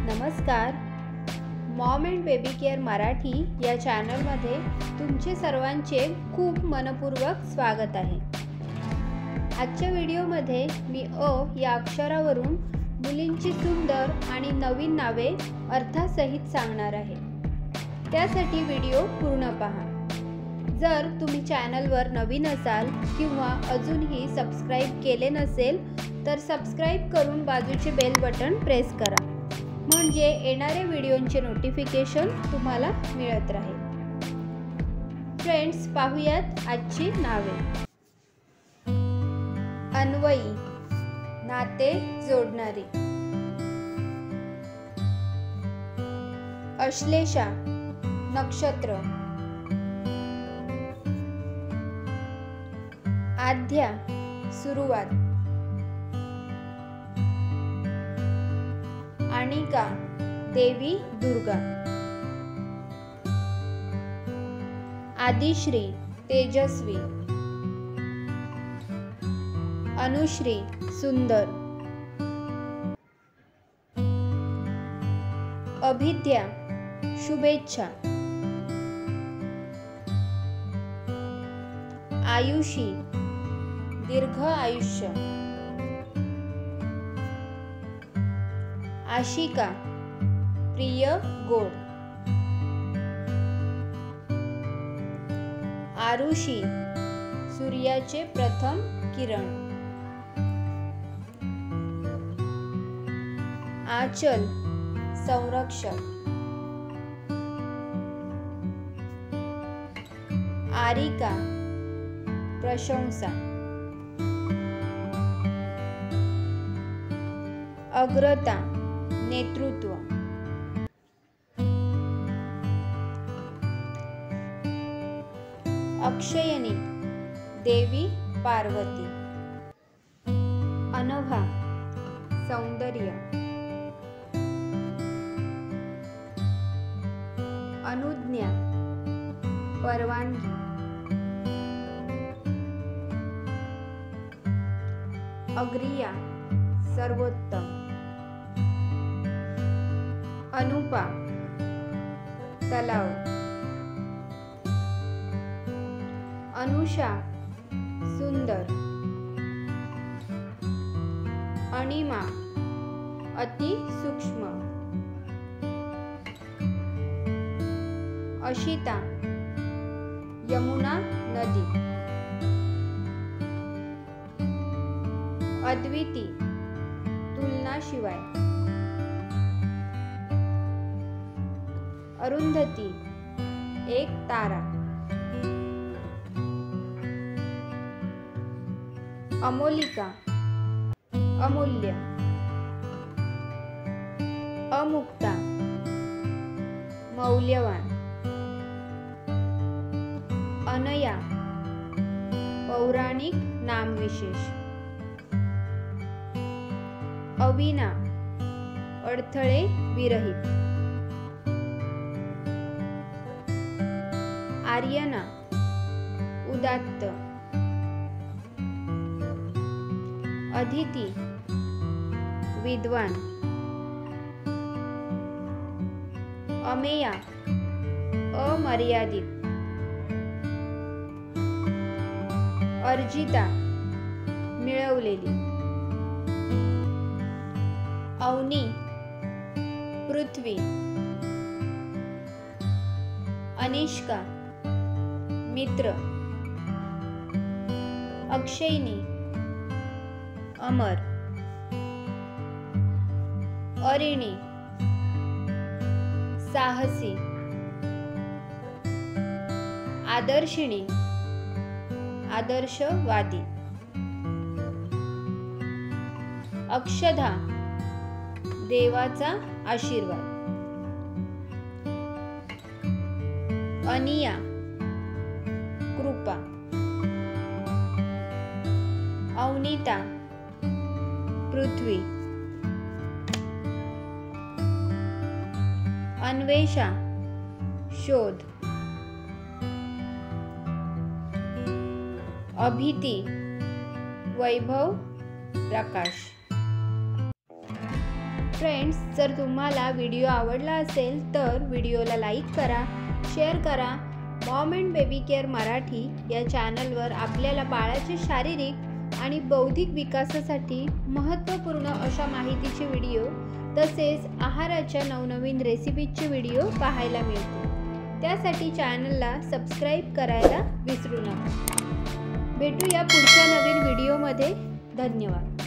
नमस्कार. Maugham and baby care Marathi या चॅनलमध्ये तुमचे सर्वांचे खूप मनपूर्वक स्वागत आहे. आजच्या व्हिडिओमध्ये मी अ या अक्षरावरून मुलींची सुंदर आणि नवीन नावे अर्थासहित सांगणार आहे. त्यासाठी व्हिडिओ पूर्ण पहा. जर तुम्ही चॅनलवर नवीन असाल किंवा अजूनही सबस्क्राईब केले नसेल तर सबस्क्राईब करून बाजूचे बेल बटन प्रेस करा, म्हणजे येणारे व्हिडिओंचे नोटिफिकेशन तुम्हाला मिळत राहील. फ्रेंड्स, पाहूयात आजची नावे. अन्वयी, नाते जोडणारी. अश्लेषा, नक्षत्र. आद्या, सुरुवात. अनिका, देवी दुर्गा. आदिश्री, तेजस्वी. अनुश्री, सुंदर. अभिद्या, शुभेच्छा. आयुषी, दीर्घ आयुष्य. आशिका, प्रिय गोड. आरुषी, सूर्याचे प्रथम किरण. आचल, संरक्षक. आरिका, प्रशंसा. अग्रता, नेतृत्व. अक्षयनी, देवी पार्वती. अनघा, सौंदर्य. अनुज्ञा, परवानगी. अग्रिया, सर्वोत्तम. अनुपा, तलाव. अनुषा, सुंदर. अनिमा, अति सूक्ष्म. अशिता, यमुना नदी. अद्विती, तुलनाशिवाय. अरुंधती, एक तारा. अमोलिका, अमूल्य. अमुक्ता, मौल्यवान. अनया, पौराणिक नामविशेष. अविना, अडथळे विरहित. आर्यना, उदात्त. अदिती, विद्वान. अमेया, अमर्यादित. अर्जिता, मिळवलेली. अवनी, पृथ्वी. अनिष्का, मित्र. अक्षयनी, अमर. अरिणी, साहसी. आदर्शिणी, आदर्शवादी. अक्षधा, देवाचा आशीर्वाद. अनिया, कृपा. अवनीता, पृथ्वी. अन्वेषा, शोध. अभिती, वैभव, प्रकाश. फ्रेंड्स, जर तुम्हाला व्हिडिओ आवडला असेल तर व्हिडिओला लाईक करा, शेअर करा. Maugham and baby care Marathi या चॅनलवर आपल्याला बाळाच्या शारीरिक आणि बौद्धिक विकासासाठी महत्त्वपूर्ण अशा माहितीचे व्हिडिओ तसेच आहाराच्या नवनवीन रेसिपीजचे व्हिडिओ पाहायला मिळतील. त्यासाठी चॅनलला सबस्क्राईब करायला विसरू नका. भेटूया पुढच्या नवीन व्हिडिओमध्ये. धन्यवाद.